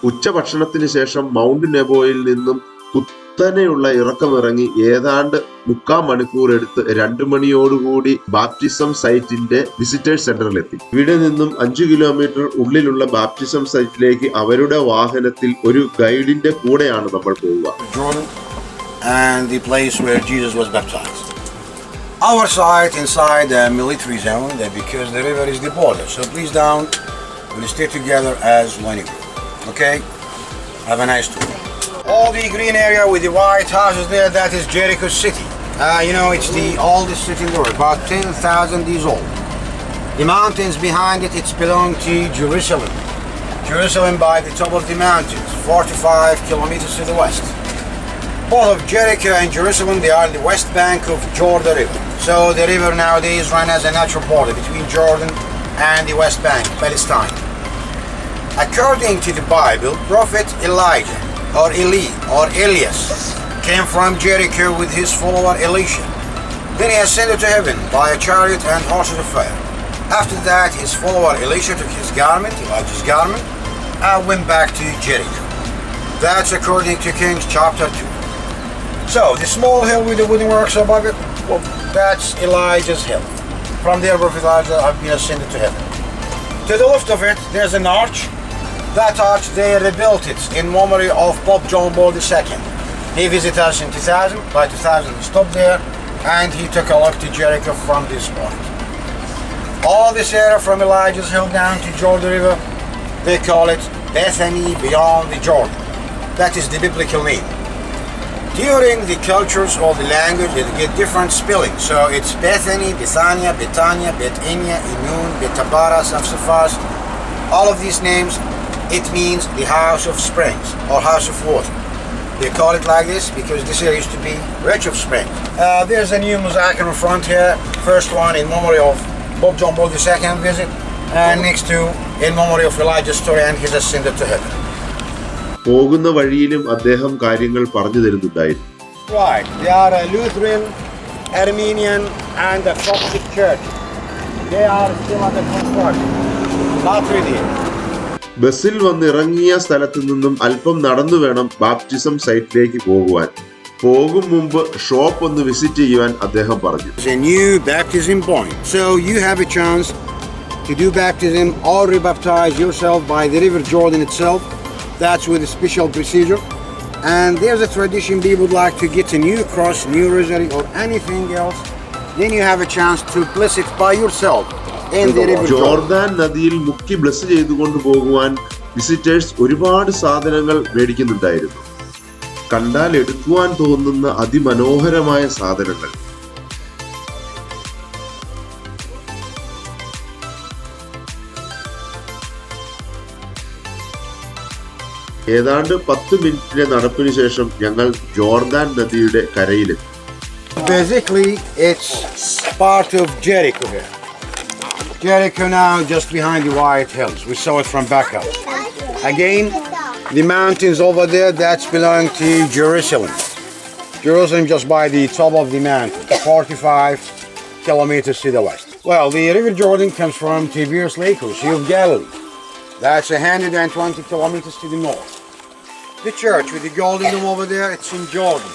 ഉച്ചഭക്ഷണത്തിന് ശേഷം മൗണ്ട് നെബോയിൽ നിന്നും കുത്തനെയുള്ള ഇറക്കമിറങ്ങി ഏതാണ്ട് 3/4 മണിക്കൂർ എടുത്ത് 2 മണിയോടുകൂടി ബാപ്റ്റിസം സൈറ്റിന്റെ വിസിറ്റേഴ്സ് സെന്ററിലെത്തി. ഇവിടെ നിന്നും 5 കിലോമീറ്റർ ഉള്ളിലുള്ള ബാപ്റ്റിസം സൈറ്റിലേക്ക് അവരുടെ വാഹനത്തിൽ ഒരു ഗൈഡിന്റെ കൂടെയാണ് നമ്മൾ പോവുക. And the place where Jesus was baptized. Our site inside the military zone, because the river is the border. So please we'll stay together as one group. Okay? Have a nice tour. All the green area with the white houses there, that is Jericho city. It's the oldest city in the world, about 10,000 years old. The mountains behind it, it's belong to Jerusalem. Jerusalem by the top of the mountains, 45 kilometers to the west. Both of Jericho and Jerusalem, they are the west bank of Jordan River. So the river nowadays runs as a natural border between Jordan and the west bank, Palestine. According to the Bible, Prophet Elijah or Elias came from Jericho with his follower Elisha. Then he ascended to heaven by a chariot and horses of fire. After that, his follower Elisha took his garment, Elijah's garment, and went back to Jericho. That's according to Kings chapter 2. So, the small hill with the wooden works above it, well, that's Elijah's hill. From there, Prophet Elijah has been ascended to heaven. To the left of it, there's an arch. That arch, they rebuilt it in memory of Pope John Paul II. He visited us in 2000. By 2000, he stopped there, and he took a look to Jericho from this point. All this area from Elijah's hill down to Jordan River, they call it Bethany beyond the Jordan. That is the biblical name. During the cultures or the language, it get different spelling. So it's Bethany, Bethania, Betania, Bethania, Inun, Betabara, Safsafas. All of these names, it means the house of springs or house of water. They call it like this because this area used to be rich of springs. There's a new mosaic in front here. First one in memory of Pope John Paul II visit, and next two in memory of Elijah's story and his ascended to heaven. പോകുന്ന വഴിയിലും അദ്ദേഹം കാര്യങ്ങൾ പറഞ്ഞു തരുന്നുണ്ടായിരുന്നു. Right, they are a Lutheran, Armenian and a Coptic church. They are still under construction. Not ready. ബസ്സിൽ വന്നിറങ്ങിയ സ്ഥലത്തു നിന്നും അല്പം നടന്നു വേണം ബാപ്റ്റിസം സൈറ്റിലേക്ക് പോകുവാൻ. പോകും മുമ്പ് ഷോപ്പ് ഒന്ന് വിസിറ്റ് ചെയ്യുവാൻ അദ്ദേഹം പറഞ്ഞു. It's a new baptism point. So you have a chance to do baptism or rebaptize yourself by the River Jordan itself. That's with a special procedure. And there's a tradition people would like to get a new cross, new rosary or anything else. Then you have a chance to bless it by yourself in the River Jordan. Jordan നദിയിൽ മുക്കി bless ചെയ്തുകൊണ്ട് പോകുവാൻ visitors ഒരുപാട് സാധനങ്ങൾ മേടിക്കുന്നുണ്ടായിരുന്നു. കണ്ടാൽ എടുക്കുവാൻ തോന്നുന്ന അതിമനോഹരമായ സാധനങ്ങൾ. ഏതാണ്ട് 10 മിനിറ്റിന്റെ നടപ്പിന് ശേഷം ഞങ്ങൾ ജോർദാൻ നദിയുടെ കരയിലെത്തി. Basically, it's part of Jericho here. Jericho now just behind the White Hills. We saw it from back up. Again, the mountains over there, that's belong to Jerusalem. Jerusalem just by the top of the mountain, 45 kilometers to the west. Well, the River Jordan comes from Tiberias Lake, or Sea of Galilee. That's 120 kilometers to the north. The church with the golden dome over there, it's in Jordan.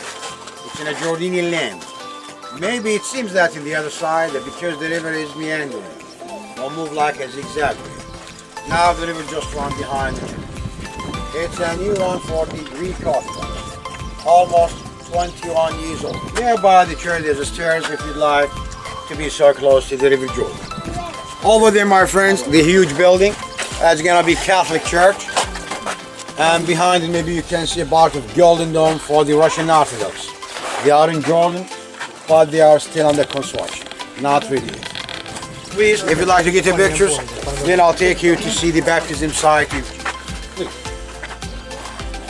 It's in a Jordanian land. Maybe it seems that in the other side, that because the river is meandering, or move like a zigzag. Now the river just runs behind it. It's a new one for the Greek Orthodox, almost 21 years old. Nearby the church, there's a stairs if you'd like to be so close to the River Jordan. Over there, my friends, the huge building. That's gonna be Catholic Church, and behind it maybe you can see a part of Golden Dome for the Russian Orthodox. They are in Jordan, but they are still under construction, not ready. Please, if you'd like to get the pictures, then I'll take you to see the baptism site.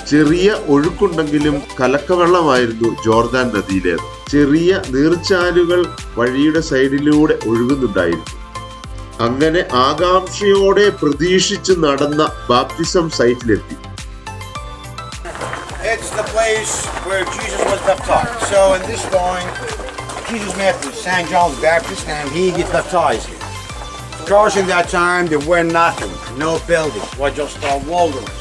ചെറിയ ഒഴുക്കുണ്ടെങ്കിലും കലക്കവെള്ളമായിരുന്നു Jordan നദിയിലേത്. ചെറിയ നീർച്ചാലുകൾ വഴിയുടെ സൈഡിലൂടെ ഒഴുകുന്നുണ്ടായിരുന്നു. അങ്ങനെ ആകാംക്ഷയോടെ പ്രതീക്ഷിച്ച് നടന്ന baptism സൈറ്റിലെത്തി. It's the place where Jesus was baptized. So in this point, Jesus met with St. John the Baptist and he get baptized here. Of course, in that time there were nothing, no buildings, it was just a wilderness.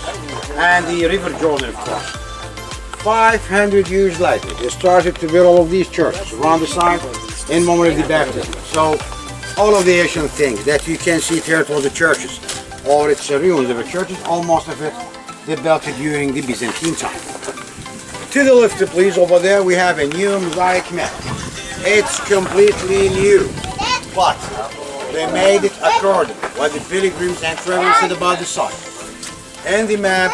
and the River Jordan, of course. 500 years later, they started to build all of these churches around the site in memory of the baptism. So all of the ancient things that you can see here towards the churches, or its ruins of the churches, almost of it, they built it during the Byzantine time. To the left, please, over there we have a new mosaic map. It's completely new, but they made it according what the pilgrims and travelers said about the site. In the map,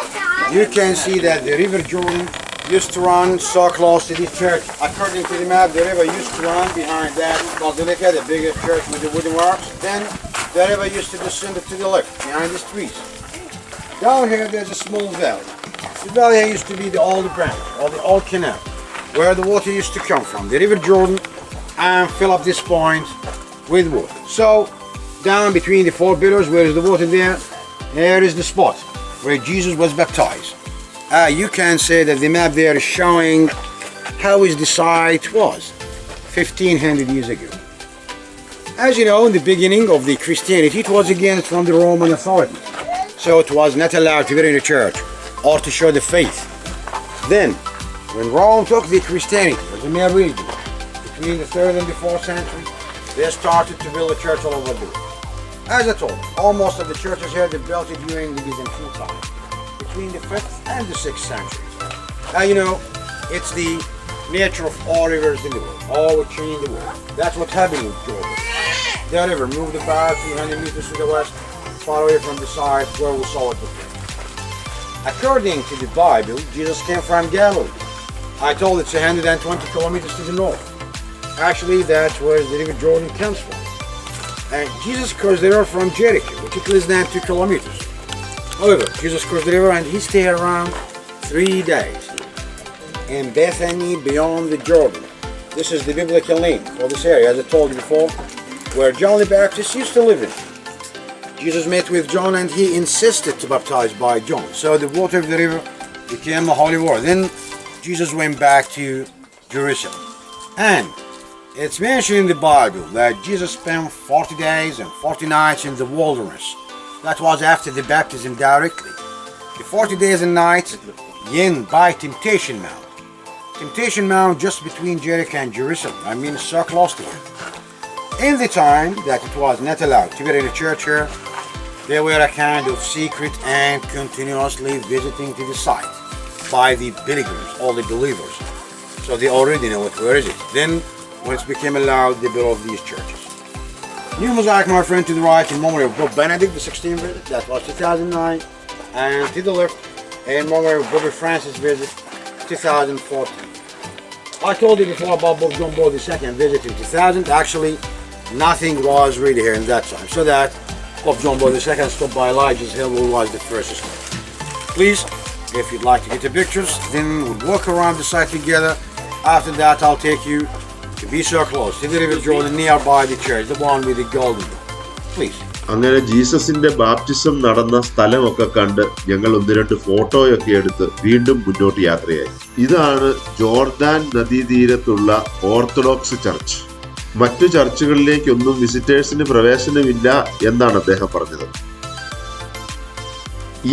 you can see that the River Jordan used to run so close to this church. According to the map, the river used to run behind that basilica, the biggest church with the wooden works. Then the river used to descend to the left, behind these trees. Down here, there's a small valley. The valley here used to be the old branch, or the old canal, where the water used to come from, the River Jordan, and fill up this point with water. So, down between the four pillars, where is the water there? There is the spot where Jesus was baptized. You can say that the map there is showing how the site was 1500 years ago. As you know, in the beginning of the Christianity, it was against from the Roman authorities. So it was not allowed to be in a church or to show the faith. Then, when Rome took the Christianity as a mere religion, between the 3rd and the 4th century, they started to build a church all over the world. As I told you, almost of the churches here, they built it during the Byzantine time, between the 5th and the 6th centuries. Now, you know, it's the nature of all rivers in the world, all which change the world. That's what happened in Jordan. The river moved about 300 meters to the west, far away from the site where we saw it before. According to the Bible, Jesus came from Galilee. I told it's 120 kilometers to the north. Actually, that's where the River Jordan comes from. And Jesus crossed the river from Jericho, which is less than 2 kilometers. However, Jesus crossed the river and he stayed around 3 days in Bethany beyond the Jordan. This is the biblical name for this area, as I told you before, where John the Baptist used to live in. Jesus met with John and he insisted to baptize by John. So the water of the river became the holy water. Then Jesus went back to Jerusalem. And it's mentioned in the Bible that Jesus spent 40 days and 40 nights in the wilderness. That was after the baptism directly. The 40 days and nights in by Temptation Mount. Temptation Mount just between Jericho and Jerusalem. I mean, so close to it. In the time that it was not allowed to be in a church here, they were a kind of secret and continuously visiting to the site by the pilgrims, all the believers. So they already know where is it. Then, when it became allowed, they built these churches. New mosaic, my friend, to the right in memory of Pope Benedict XVI visit, that was 2009, and to the left in memory of Pope Francis visit, 2014. I told you before about Pope John Paul II visit in 2000. Actually, nothing was really here in that time, so that Pope John Paul II stopped by Elijah's Hill, who was the first stop. Please, if you'd like to get the pictures, then we'll walk around the site together. After that, I'll take you to be so close to the River Jordan nearby the church, the one with the golden door. Please. അങ്ങനെ ജീസസിന്റെ baptism നടന്ന സ്ഥലമൊക്കെ കണ്ട് ഞങ്ങൾ 1-2 ഫോട്ടോയൊക്കെ എടുത്ത് വീണ്ടും മുന്നോട്ട് യാത്രയായി. ഇതാണ് ജോർദാൻ നദീതീരത്തുള്ള ഓർത്തഡോക്സ് ചർച്ച്. മറ്റു ചർച്ചുകളിലേക്കൊന്നും വിസിറ്റേഴ്സിന് പ്രവേശനമില്ല എന്നാണ് അദ്ദേഹം പറഞ്ഞത്.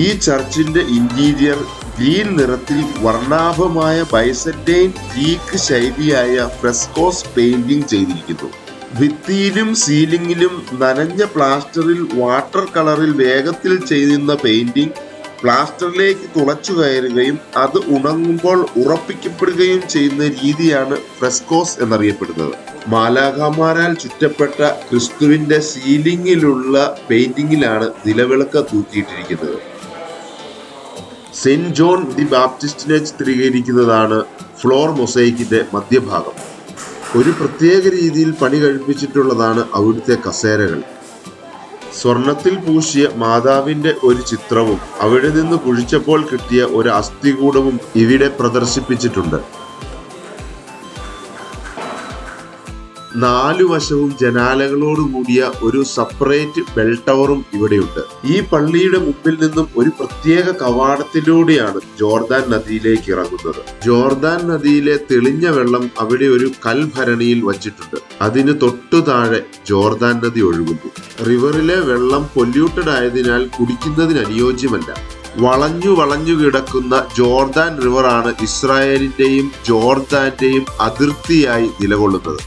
ഈ ചർച്ചിന്റെ ഇന്റീരിയർ ഗ്രീൻ നിറത്തിൽ വർണ്ണാഭമായ ബൈസന്റൈൻ ഗ്രീക്ക് ശൈലിയായ ഫ്രെസ്കോസ് പെയിന്റിംഗ് ചെയ്തിരിക്കുന്നു. ഭിത്തിയിലും സീലിംഗിലും നനഞ്ഞ പ്ലാസ്റ്ററിൽ വാട്ടർ കളറിൽ വേഗത്തിൽ ചെയ്യുന്ന പെയിന്റിംഗ് പ്ലാസ്റ്ററിലേക്ക് തുളച്ചു കയറുകയും അത് ഉണങ്ങുമ്പോൾ ഉറപ്പിക്കപ്പെടുകയും ചെയ്യുന്ന രീതിയാണ് ഫ്രെസ്കോസ് എന്നറിയപ്പെടുന്നത്. മാലാഖമാരാൽ ചുറ്റപ്പെട്ട ക്രിസ്തുവിന്റെ സീലിംഗിലുള്ള പെയിന്റിംഗിലാണ് നിലവിളക്ക് തൂക്കിയിട്ടിരിക്കുന്നത്. സെന്റ് ജോൺ ദി ബാപ്റ്റിസ്റ്റിനെ ചിത്രീകരിക്കുന്നതാണ് ഫ്ലോർ മൊസൈക്കിന്റെ മധ്യഭാഗം. ഒരു പ്രത്യേക രീതിയിൽ പണി കഴിപ്പിച്ചിട്ടുള്ളതാണ് അവിടുത്തെ കസേരകൾ. സ്വർണത്തിൽ പൂശിയ മാതാവിന്റെ ഒരു ചിത്രവും അവിടെ നിന്ന് കുഴിച്ചപ്പോൾ കിട്ടിയ ഒരു അസ്ഥികൂടവും ഇവിടെ പ്രദർശിപ്പിച്ചിട്ടുണ്ട്. 4 വശവും ജനാലകളോടുകൂടിയ ഒരു സെപ്പറേറ്റ് ബെൽ ടവറും ഇവിടെയുണ്ട്. ഈ പള്ളിയുടെ മുമ്പിൽ നിന്നും ഒരു പ്രത്യേക കവാടത്തിലൂടെയാണ് ജോർദാൻ നദിയിലേക്ക് ഇറങ്ങുന്നത്. ജോർദാൻ നദിയിലെ തെളിഞ്ഞ വെള്ളം അവിടെ ഒരു കൽഭരണിയിൽ വച്ചിട്ടുണ്ട്. അതിന് തൊട്ടു താഴെ ജോർദാൻ നദി ഒഴുകുന്നു. റിവറിലെ വെള്ളം പൊല്യൂട്ടഡ് ആയതിനാൽ കുടിക്കുന്നതിന് അനുയോജ്യമല്ല. വളഞ്ഞു വളഞ്ഞു കിടക്കുന്ന ജോർദാൻ റിവറാണ് ഇസ്രായേലിന്റെയും ജോർദാന്റെയും അതിർത്തിയായി നിലകൊള്ളുന്നത്.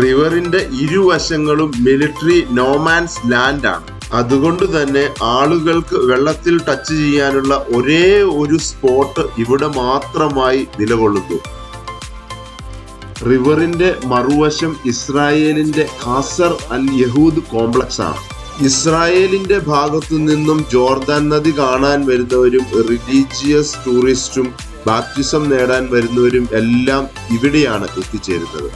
റിവറിന്റെ ഇരുവശങ്ങളും മിലിറ്ററി നോമാൻസ് ലാൻഡ് ആണ്. അതുകൊണ്ട് തന്നെ ആളുകൾക്ക് വെള്ളത്തിൽ ടച്ച് ചെയ്യാനുള്ള ഒരേ ഒരു സ്പോട്ട് ഇവിടെ മാത്രമായി നിലകൊള്ളുന്നു. റിവറിന്റെ മറുവശം ഇസ്രായേലിന്റെ ഖാസർ അൽ യഹൂദ് കോംപ്ലക്സ് ആണ്. ഇസ്രായേലിന്റെ ഭാഗത്തു നിന്നും ജോർദാൻ നദി കാണാൻ വരുന്നവരും റിലീജിയസ് ടൂറിസ്റ്റും ബാപ്റ്റിസം നേടാൻ വരുന്നവരും എല്ലാം ഇവിടെയാണ് എത്തിച്ചേരുന്നത്.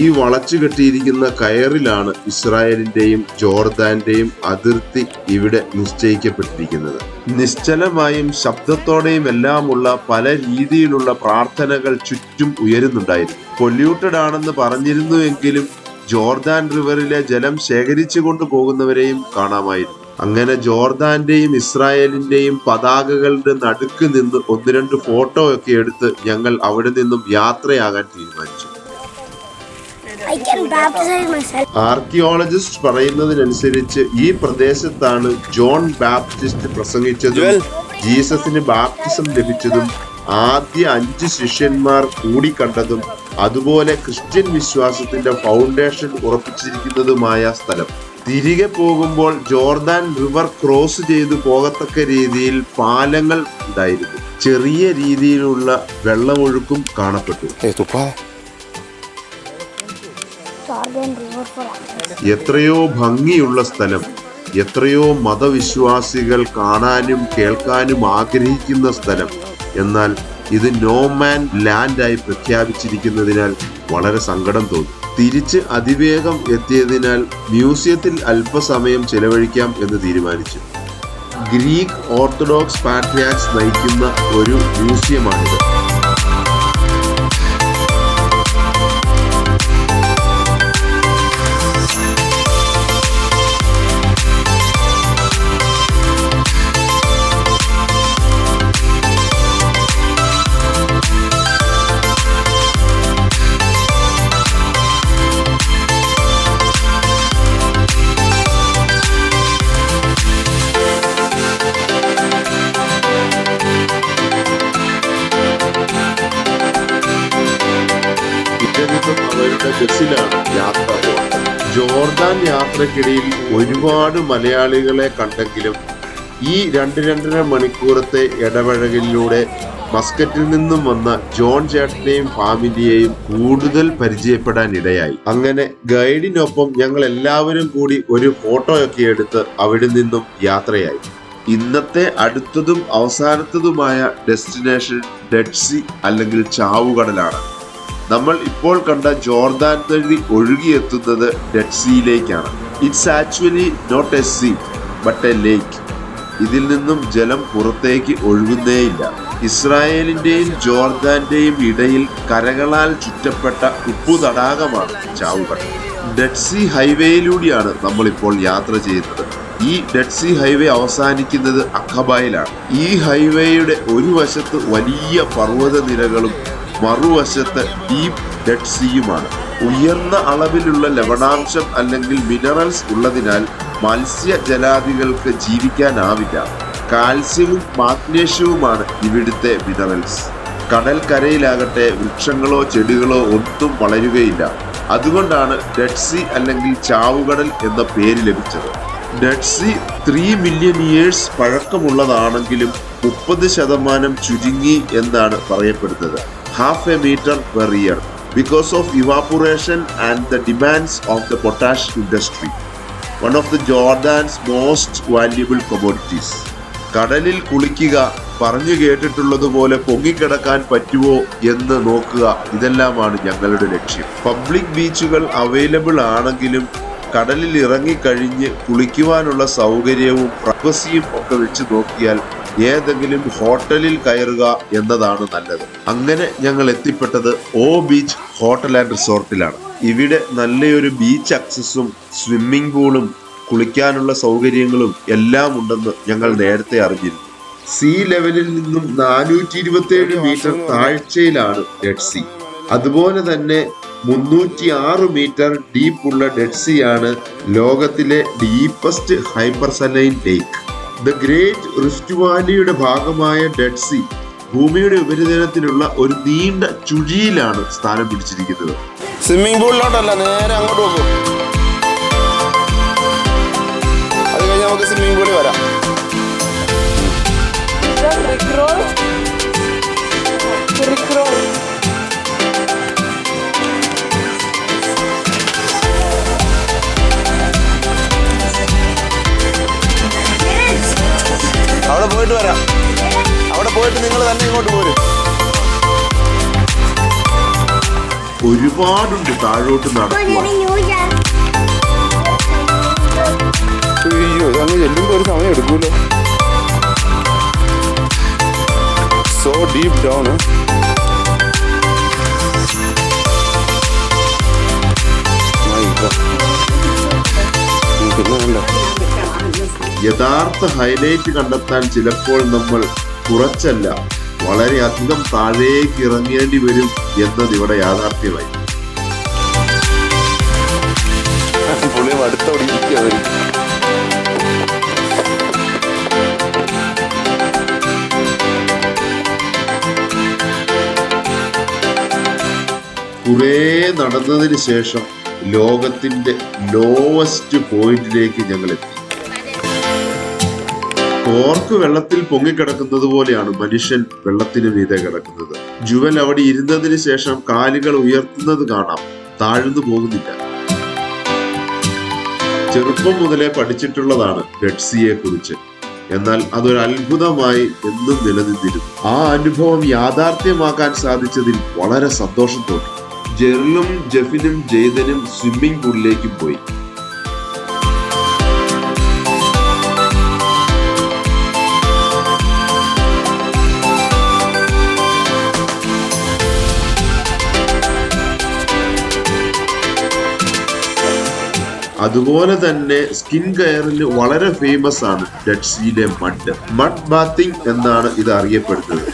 ഈ വളച്ചു കെട്ടിയിരിക്കുന്ന കയറിലാണ് ഇസ്രായേലിന്റെയും ജോർദാന്റെയും അതിർത്തി ഇവിടെ നിശ്ചയിക്കപ്പെട്ടിരിക്കുന്നത്. നിശ്ചലമായും ശബ്ദത്തോടെയും എല്ലാമുള്ള പല രീതിയിലുള്ള പ്രാർത്ഥനകൾ ചുറ്റും ഉയരുന്നുണ്ടായിരുന്നു. പൊല്യൂട്ടഡ് ആണെന്ന് പറഞ്ഞിരുന്നുവെങ്കിലും ജോർദാൻ റിവറിലെ ജലം ശേഖരിച്ചു കൊണ്ടുപോകുന്നവരെയും കാണാമായിരുന്നു. അങ്ങനെ ജോർദാന്റെയും ഇസ്രായേലിന്റെയും പതാകകളുടെ നടുക്ക് നിന്ന് 1-2 ഫോട്ടോ ഒക്കെ എടുത്ത് ഞങ്ങൾ അവിടെ നിന്നും യാത്രയാകാൻ തീരുമാനിച്ചു. ആർക്കിയോളജിസ്റ്റ് പറയുന്നതിനനുസരിച്ച് ഈ പ്രദേശത്താണ് ജോൺ ബാപ്റ്റിസ്റ്റ് പ്രസംഗിച്ചതും ജീസസിന് ബാപ്റ്റിസം ലഭിച്ചതും ആദ്യ 5 ശിഷ്യന്മാർ കൂടിക്കണ്ടതും അതുപോലെ ക്രിസ്ത്യൻ വിശ്വാസത്തിന്റെ ഫൗണ്ടേഷൻ ഉറപ്പിച്ചിരിക്കുന്നതുമായ സ്ഥലം. തിരികെ പോകുമ്പോൾ ജോർദാൻ റിവർ ക്രോസ് ചെയ്തു പോകത്തക്ക രീതിയിൽ പാലങ്ങൾ ഉണ്ടായിരുന്നു. ചെറിയ രീതിയിലുള്ള വെള്ളമൊഴുക്കും കാണപ്പെട്ടു. എത്രയോ ഭംഗിയുള്ള സ്ഥലം, എത്രയോ മതവിശ്വാസികൾ കാണാനും കേൾക്കാനും ആഗ്രഹിക്കുന്ന സ്ഥലം. എന്നാൽ ഇത് നോമാൻ ലാൻഡായി പ്രഖ്യാപിച്ചിരിക്കുന്നതിനാൽ വളരെ സങ്കടം തോന്നി. തിരിച്ച് അതിവേഗം എത്തിയതിനാൽ മ്യൂസിയത്തിൽ അല്പസമയം ചെലവഴിക്കാം എന്ന് തീരുമാനിച്ചു. ഗ്രീക്ക് ഓർത്തഡോക്സ് പാട്രിയാർക്സ് നയിക്കുന്ന ഒരു മ്യൂസിയമാണിത്. അവരുടെ ബസ്സിലാണ് യാത്ര പോകുന്നത്. ജോർദാൻ യാത്രക്കിടയിൽ ഒരുപാട് മലയാളികളെ കണ്ടെങ്കിലും ഈ 2-2.5 മണിക്കൂറത്തെ ഇടപഴകലിലൂടെ മസ്കറ്റിൽ നിന്നും വന്ന ജോൺ ചേട്ടനെയും ഫാമിലിയെയും കൂടുതൽ പരിചയപ്പെടാൻ ഇടയായി. അങ്ങനെ ഗൈഡിനൊപ്പം ഞങ്ങൾ എല്ലാവരും കൂടി ഒരു ഫോട്ടോ ഒക്കെ എടുത്ത് അവിടെ നിന്നും യാത്രയായി. ഇന്നത്തെ അടുത്തതും അവസാനത്തതുമായ ഡെസ്റ്റിനേഷൻ ഡെഡ് സീ അല്ലെങ്കിൽ ചാവുകടലാണ്. നമ്മൾ ഇപ്പോൾ കണ്ട ജോർദാൻ നദി ഒഴുകിയെത്തുന്നത് ഡെഡ് സീയിലേക്കാണ്. It's actually not a sea but a lake. ഇതിൽ നിന്നും ജലം പുറത്തേക്ക് ഒഴുകുന്നേയില്ല. ഇസ്രായേലിന്റെയും ജോർദാന്റെയും ഇടയിൽ കരകളാൽ ചുറ്റപ്പെട്ട ഉപ്പു തടാകമാണ് ചാവുകടൽ. ഡെഡ് സീ ഹൈവേയിലൂടെയാണ് നമ്മളിപ്പോൾ യാത്ര ചെയ്യുന്നത്. ഈ ഡെഡ് സീ ഹൈവേ അവസാനിക്കുന്നത് അഖബയിലാണ്. ഈ ഹൈവേയുടെ ഒരു വശത്ത് വലിയ പർവ്വത നിരകളും മറുവശത്ത് ഡീപ് ഡെഡ് സീയുമാണ്. ഉയർന്ന അളവിലുള്ള ലവണാംശം അല്ലെങ്കിൽ മിനറൽസ് ഉള്ളതിനാൽ മത്സ്യജലാദികൾക്ക് ജീവിക്കാനാവില്ല. കാൽസ്യവും മാഗ്നേഷ്യവുമാണ് ഇവിടുത്തെ മിനറൽസ്. കടൽക്കരയിലാകട്ടെ വൃക്ഷങ്ങളോ ചെടികളോ ഒന്നും വളരുകയില്ല. അതുകൊണ്ടാണ് ഡെഡ് സീ അല്ലെങ്കിൽ ചാവുകടൽ എന്ന പേര് ലഭിച്ചത്. ഡെഡ് സീ 3 മില്യൺ ഇയേഴ്സ് പഴക്കമുള്ളതാണെങ്കിലും 30% ചുരുങ്ങി എന്നാണ് പറയപ്പെടുന്നത്. half a meter per year because of evaporation and the demands of the potash industry, one of the Jordan's most valuable commodities. കടലിൽ കുളിക്കുക, പറഞ്ഞു കേട്ടിട്ടുള്ളതുപോലെ പൊങ്ങിക്കിടക്കാൻ പറ്റുമോ എന്ന് നോക്കുക, ഇതെല്ലാമാണ് ഞങ്ങളുടെ ലക്ഷ്യം. പബ്ലിക് ബീച്ചുകൾ അവൈലബിൾ ആണെങ്കിലും കടലിൽ ഇറങ്ങിക്കഴിഞ്ഞ് കുളിക്കുവാനുള്ള സൗകര്യവും പ്രൈവസിയും ഒക്കെ വെച്ച് നോക്കിയാൽ ഏതെങ്കിലും ഹോട്ടലിൽ കയറുക എന്നതാണ് നല്ലത്. അങ്ങനെ ഞങ്ങൾ എത്തിപ്പെട്ടത് ഓ ബീച്ച് ഹോട്ടൽ ആൻഡ് റിസോർട്ടിലാണ്. ഇവിടെ നല്ലൊരു ബീച്ച് ആക്സസും സ്വിമ്മിംഗ് പൂളും കുളിക്കാനുള്ള സൗകര്യങ്ങളും എല്ലാം ഉണ്ടെന്ന് ഞങ്ങൾ നേരത്തെ അറിഞ്ഞിരുന്നു. സീ ലെവലിൽ നിന്നും 427 മീറ്റർ താഴ്ചയിലാണ് ഡെഡ് സീ. അതുപോലെ തന്നെ 306 മീറ്റർ ഡീപ്പ് ഉള്ള ഡെഡ് സീ ആണ് ലോകത്തിലെ deepest hypersaline lake. The great rift വാലിയുടെ ഭാഗമായ ഡെഡ് സീ ഭൂമിയുടെ ഉപരിതലത്തിലുള്ള ഒരു നീണ്ട ചുഴിയിലാണ് സ്ഥാനം പിടിച്ചിരിക്കുന്നത്. സ്വിമ്മിംഗ് പൂളിലോട്ടല്ല, നേരെ അങ്ങോട്ട് പോകും. അത് കഴിഞ്ഞ് നമുക്ക് സ്വിമ്മിംഗ് പൂളിൽ വരാം. അവിടെ പോയിട്ട് വരാം. അവിടെ പോയിട്ട് നിങ്ങൾ തന്നെ ഇങ്ങോട്ട് പോരും. ഒരുപാടുണ്ട് താഴോട്ട് നടക്കുവാൻ. അയ്യോ, അങ്ങ് ചെല്ലുമ്പോൾ ഒരു സമയം എടുക്കൂലോ. So deep down. യഥാർത്ഥ ഹൈലൈറ്റ് കണ്ടെത്താൻ ചിലപ്പോൾ നമ്മൾ കുറച്ചല്ല വളരെയധികം താഴേക്ക് ഇറങ്ങേണ്ടി വരും എന്നത് ഇവിടെ യാഥാർത്ഥ്യമായി. കുറേ നടന്നതിന് ശേഷം ലോകത്തിന്റെ ലോവസ്റ്റ് പോയിന്റിലേക്ക് ഞങ്ങൾ എത്തി. കോർക്ക് വെള്ളത്തിൽ പൊങ്ങിക്കിടക്കുന്നത് പോലെയാണ് മനുഷ്യൻ വെള്ളത്തിന് മീതെ കിടക്കുന്നത്. ജുവൽ അവിടെ ഇരുന്നതിന് ശേഷം കാലുകൾ ഉയർത്തുന്നത് കാണാം, താഴ്ന്നു പോകുന്നില്ല. ചെറുപ്പം മുതലേ പഠിച്ചിട്ടുള്ളതാണ് ഡെഡ് സീയെ കുറിച്ച്. എന്നാൽ അതൊരു അത്ഭുതമായി എന്നും നിലനിന്നിരുന്നു. ആ അനുഭവം യാഥാർത്ഥ്യമാക്കാൻ സാധിച്ചതിൽ വളരെ സന്തോഷം തോന്നി. ജെറിലും ജെഫിനും ജെയ്തനും സ്വിമ്മിംഗ് പൂളിലേക്ക് പോയി. അതുപോലെ തന്നെ സ്കിൻ കെയറിന് വളരെ ഫേമസ് ആണ് ഡെഡ് സീയിലെ മഡ് ബാത്തിങ് എന്നാണ് ഇത് അറിയപ്പെടുന്നത്.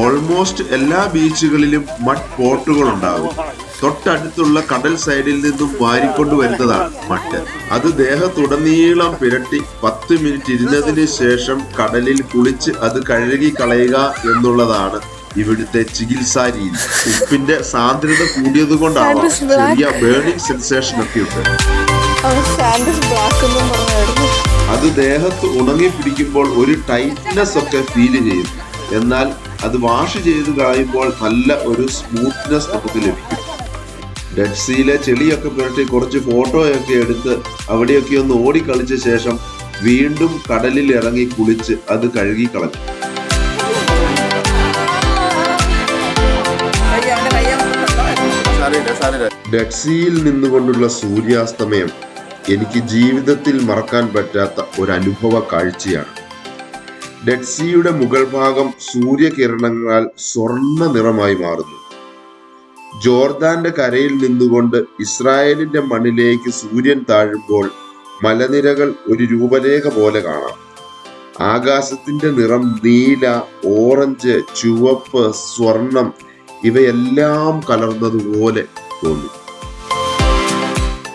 ഓൾമോസ്റ്റ് എല്ലാ ബീച്ചുകളിലും മഡ് പോട്ടുകൾ ഉണ്ടാകും. തൊട്ടടുത്തുള്ള കടൽ സൈഡിൽ നിന്നും വാരിക്കൊണ്ടുവരുന്നതാണ് മഡ്. അത് ദേഹത്തുടനീളം പുരട്ടി 10 മിനിറ്റ് ഇരുന്നതിന് ശേഷം കടലിൽ കുളിച്ച് അത് കഴുകി കളയുക എന്നുള്ളതാണ് ഇവിടുത്തെ ചികിത്സാ രീതി. ഉപ്പിന്റെ സാന്ദ്രത കൂടിയത് കൊണ്ടാവാം ചെറിയ ബേണിംഗ് സെൻസേഷൻ ഒക്കെ ഉണ്ട്. അത് ദേഹത്ത് ഉണങ്ങി പിടിക്കുമ്പോൾ ഒരു ടൈറ്റ്നെസ് ഒക്കെ ഫീൽ ചെയ്യും. എന്നാൽ അത് വാഷ് ചെയ്ത് കളയുമ്പോൾ നല്ല ഒരു സ്മൂത്ത്നെസ് നമുക്ക് ലഭിക്കും. ഡെഡ് സീയിലെ ചെളിയൊക്കെ പുരട്ടി കുറച്ച് ഫോട്ടോയൊക്കെ എടുത്ത് അവിടെയൊക്കെ ഒന്ന് ഓടിക്കളിച്ച ശേഷം വീണ്ടും കടലിൽ ഇറങ്ങി കുളിച്ച് അത് കഴുകി കളഞ്ഞു. ഡെഡ് സീയിൽ നിന്നുകൊണ്ടുള്ള സൂര്യാസ്തമയം എനിക്ക് ജീവിതത്തിൽ മറക്കാൻ പറ്റാത്ത ഒരു അനുഭവ കാഴ്ചയാണ്. ഡെഡ് സീയുടെ മുകൾ ഭാഗം സൂര്യകിരണങ്ങളാൽ സ്വർണ്ണ നിറമായി മാറുന്നു. ജോർദാന്റെ കരയിൽ നിന്നുകൊണ്ട് ഇസ്രായേലിന്റെ മണ്ണിലേക്ക് സൂര്യൻ താഴുമ്പോൾ മലനിരകൾ ഒരു രൂപരേഖ പോലെ കാണാം. ആകാശത്തിന്റെ നിറം നീല, ഓറഞ്ച്, ചുവപ്പ്, സ്വർണം ഇവയെല്ലാം കലർന്നതുപോലെ തോന്നും.